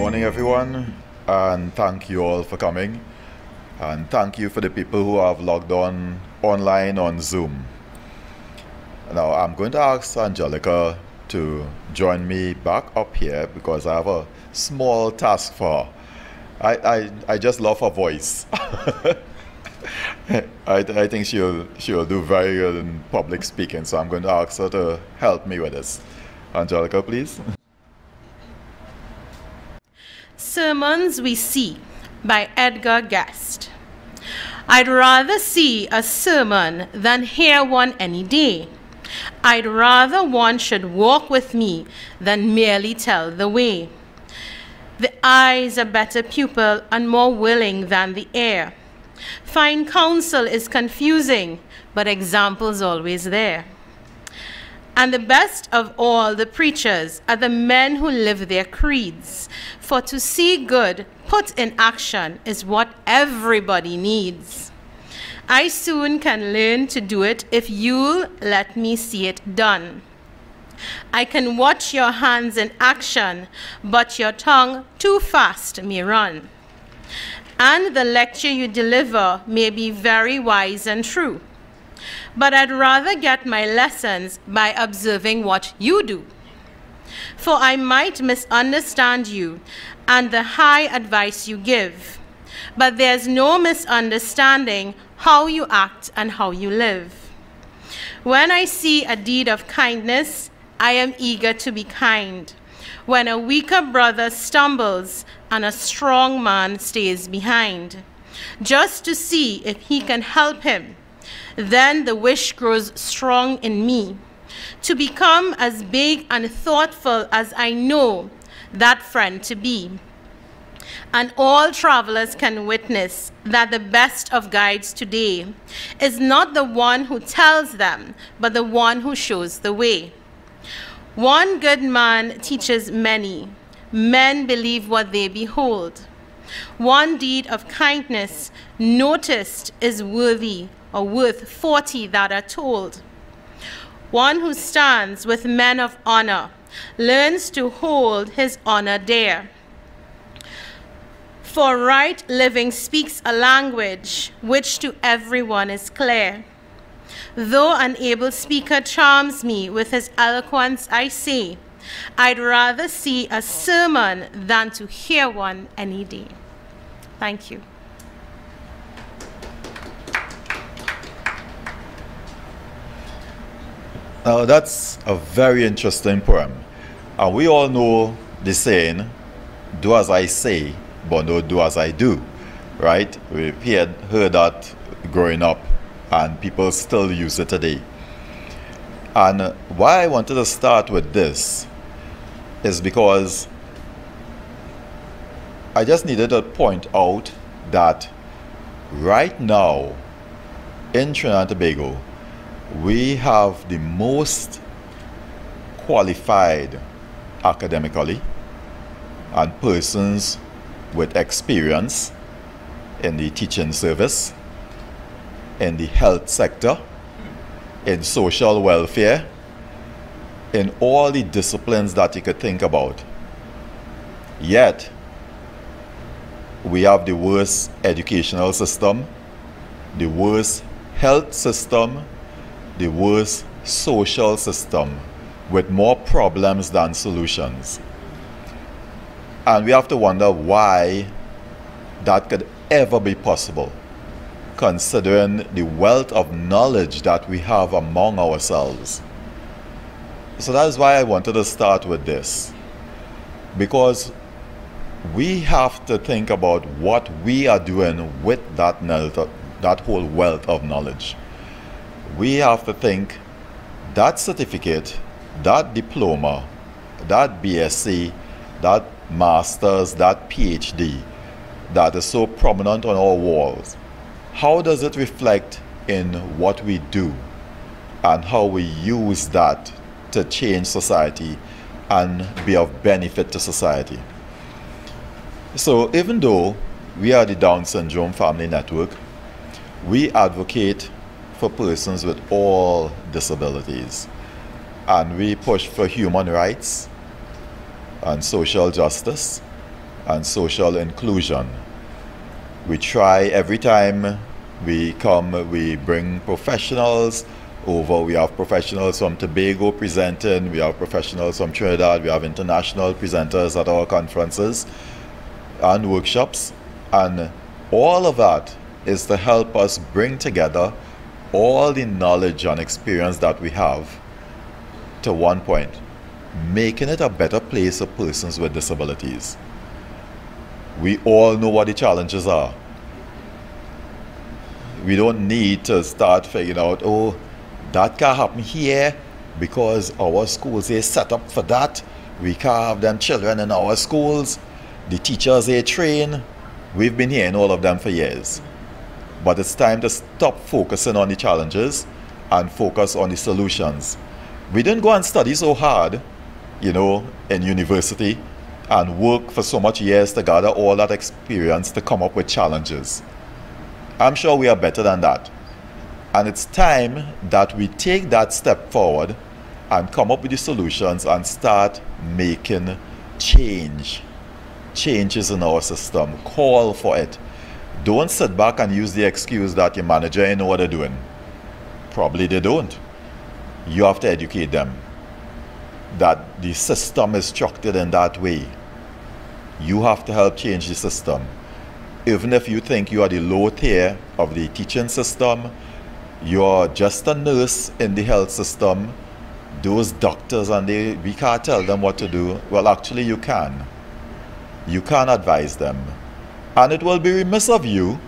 morning, everyone, and thank you all for coming. And thank you for the people who have logged on online on Zoom. Now, I'm going to ask Angelica to join me back up here because I have a small task for her. I just love her voice. I think she'll do very well in public speaking, so I'm going to ask her to help me with this. Angelica, please. Sermons We See by Edgar Guest. I'd rather see a sermon than hear one any day. I'd rather one should walk with me than merely tell the way. The eye's a better pupil and more willing than the ear. Fine counsel is confusing, but example's always there. And the best of all the preachers are the men who live their creeds. For to see good put in action is what everybody needs. I soon can learn to do it if you'll let me see it done. I can watch your hands in action, but your tongue too fast may run. And the lecture you deliver may be very wise and true. But I'd rather get my lessons by observing what you do. For I might misunderstand you and the high advice you give, but there's no misunderstanding how you act and how you live. When I see a deed of kindness, I am eager to be kind. When a weaker brother stumbles and a strong man stays behind, just to see if he can help him, then the wish grows strong in me to become as big and thoughtful as I know that friend to be. And all travelers can witness that the best of guides today is not the one who tells them, but the one who shows the way. One good man teaches many. Men believe what they behold. One deed of kindness noticed is worthy or worth 40 that are told. One who stands with men of honor learns to hold his honor dear. For right living speaks a language which to everyone is clear. Though an able speaker charms me with his eloquence, I say, I'd rather see a sermon than to hear one any day. Thank you. Now that's a very interesting poem. And we all know the saying, do as I say, but don't do as I do, right? We've heard that growing up, and people still use it today. And why I wanted to start with this is because I just needed to point out that right now in Trinidad and Tobago, we have the most qualified academically and persons with experience in the teaching service, in the health sector, in social welfare, in all the disciplines that you could think about. Yet, we have the worst educational system, the worst health system, the worst social system, with more problems than solutions. And we have to wonder why that could ever be possible, considering the wealth of knowledge that we have among ourselves. So that is why I wanted to start with this, because we have to think about what we are doing with that whole wealth of knowledge. We have to think that certificate, that diploma, that BSc, that master's, that PhD, that is so prominent on our walls, how does it reflect in what we do and how we use that to change society and be of benefit to society? So even though we are the Down Syndrome Family Network, we advocate for persons with all disabilities, and we push for human rights and social justice and social inclusion. We try every time we come, we bring professionals over. We have professionals from Tobago presenting, we have professionals from Trinidad, we have international presenters at our conferences and workshops, and all of that is to help us bring together all the knowledge and experience that we have to one point, making it a better place for persons with disabilities. We all know what the challenges are. We don't need to start figuring out, oh, that can't happen here because our schools are set up for that. We can't have them children in our schools. The teachers are trained. We've been hearing all of them for years. But it's time to stop focusing on the challenges and focus on the solutions. We didn't go and study so hard, you know, in university and work for so much years to gather all that experience to come up with challenges. I'm sure we are better than that. And it's time that we take that step forward and come up with the solutions and start making changes in our system. Call for it. Don't sit back and use the excuse that your manager ain't know what they're doing. Probably they don't. You have to educate them that the system is structured in that way. You have to help change the system. Even if you think you are the low tier of the teaching system, you're just a nurse in the health system, those doctors, and we can't tell them what to do. Well, actually you can. You can advise them. And it will be remiss of you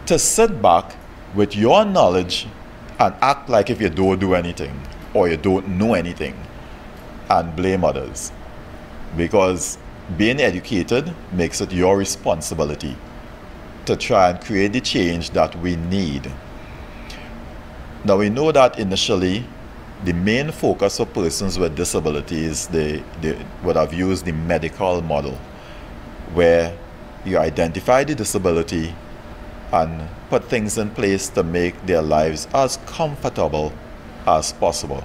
to sit back with your knowledge and act like if you don't do anything or you don't know anything and blame others. Because being educated makes it your responsibility to try and create the change that we need. Now we know that initially the main focus for persons with disabilities, they would have used the medical model, where you identify the disability and put things in place to make their lives as comfortable as possible.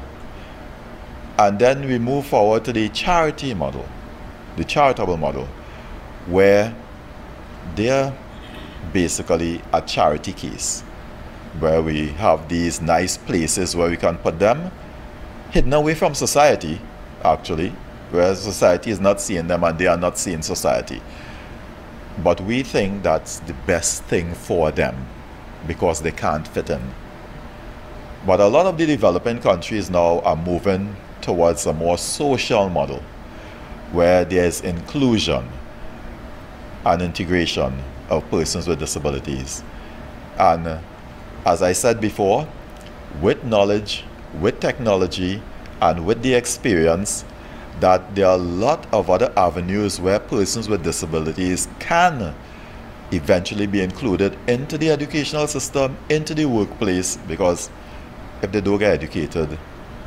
And then we move forward to the charity model, the charitable model, where they're basically a charity case, where we have these nice places where we can put them hidden away from society, actually, where society is not seeing them and they are not seeing society. But we think that's the best thing for them because they can't fit in. But a lot of the developing countries now are moving towards a more social model where there's inclusion and integration of persons with disabilities. And as I said before, with knowledge, with technology, and with the experience, that there are a lot of other avenues where persons with disabilities can eventually be included into the educational system, into the workplace, because if they don't get educated,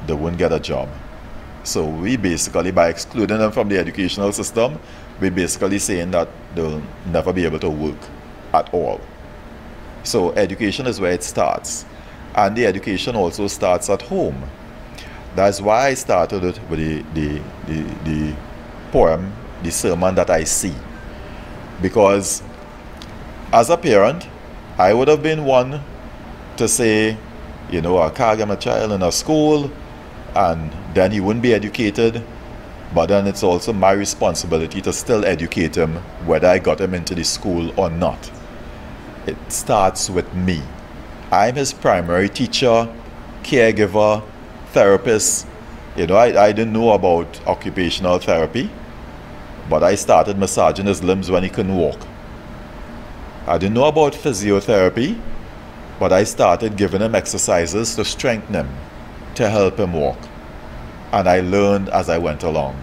they won't get a job. So we basically, by excluding them from the educational system, we're basically saying that they'll never be able to work at all. So education is where it starts. And the education also starts at home. That's why I started it with the poem, the sermon that I see. Because as a parent, I would have been one to say, you know, I can't get my child in a school and then he wouldn't be educated. But then it's also my responsibility to still educate him whether I got him into the school or not. It starts with me. I'm his primary teacher, caregiver, therapist. You know, I didn't know about occupational therapy, but I started massaging his limbs when he couldn't walk. I didn't know about physiotherapy, but I started giving him exercises to strengthen him, to help him walk. And I learned as I went along.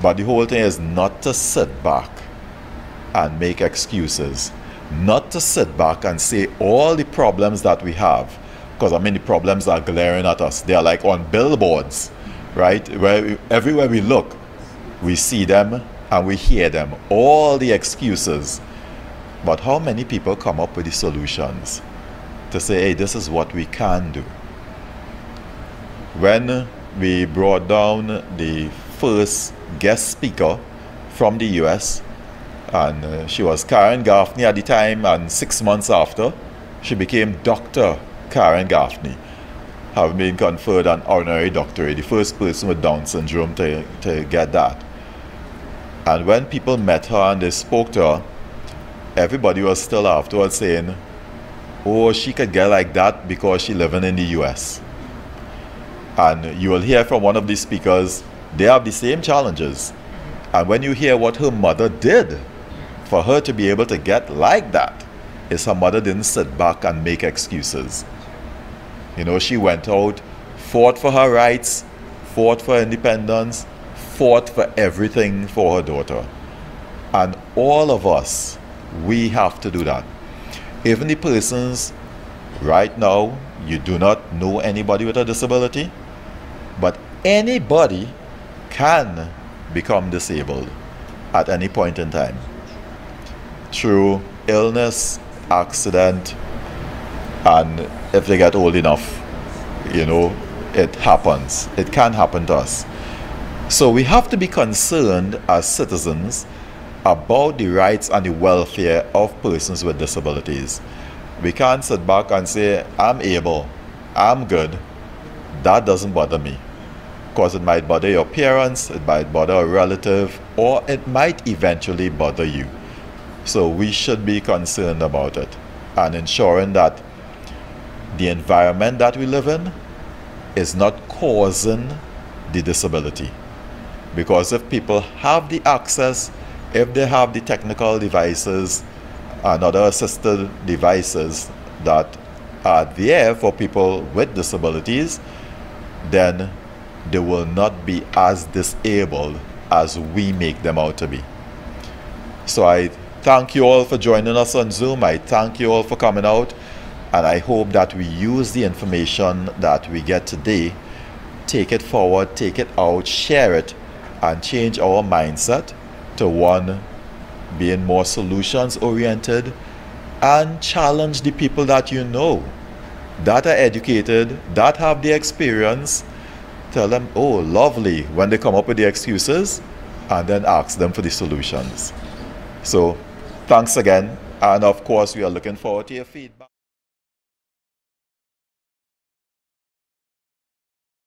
But the whole thing is not to sit back and make excuses, not to sit back and say all the problems that we have, because I mean the problems are glaring at us. They are like on billboards, right? Where everywhere we look, we see them and we hear them, all the excuses. But how many people come up with the solutions to say, hey, this is what we can do? When we brought down the first guest speaker from the US, And she was Karen Gaffney at the time, and 6 months after, she became Dr. Karen Gaffney, having been conferred an honorary doctorate, the first person with Down syndrome to get that. And when people met her and they spoke to her, everybody was still afterwards saying, oh, she could get like that because she's living in the US. And you will hear from one of these speakers, they have the same challenges. And when you hear what her mother did for her to be able to get like that, is her mother didn't sit back and make excuses. You know, she went out, fought for her rights, fought for independence, fought for everything for her daughter. And all of us, we have to do that. Even the persons right now, you do not know anybody with a disability, but anybody can become disabled at any point in time through illness, accident, and if they get old enough, you know, it happens. It can happen to us. So we have to be concerned as citizens about the rights and the welfare of persons with disabilities. We can't sit back and say, I'm able, I'm good. That doesn't bother me. Because it might bother your parents, it might bother a relative, or it might eventually bother you. So we should be concerned about it and ensuring that the environment that we live in is not causing the disability. Because if people have the access, if they have the technical devices and other assisted devices that are there for people with disabilities, then they will not be as disabled as we make them out to be. So I thank you all for joining us on Zoom. I thank you all for coming out. And I hope that we use the information that we get today, take it forward, take it out, share it, and change our mindset to one being more solutions oriented and challenge the people that you know that are educated, that have the experience. Tell them, oh, lovely, when they come up with the excuses, and then ask them for the solutions. So thanks again, and of course we are looking forward to your feedback.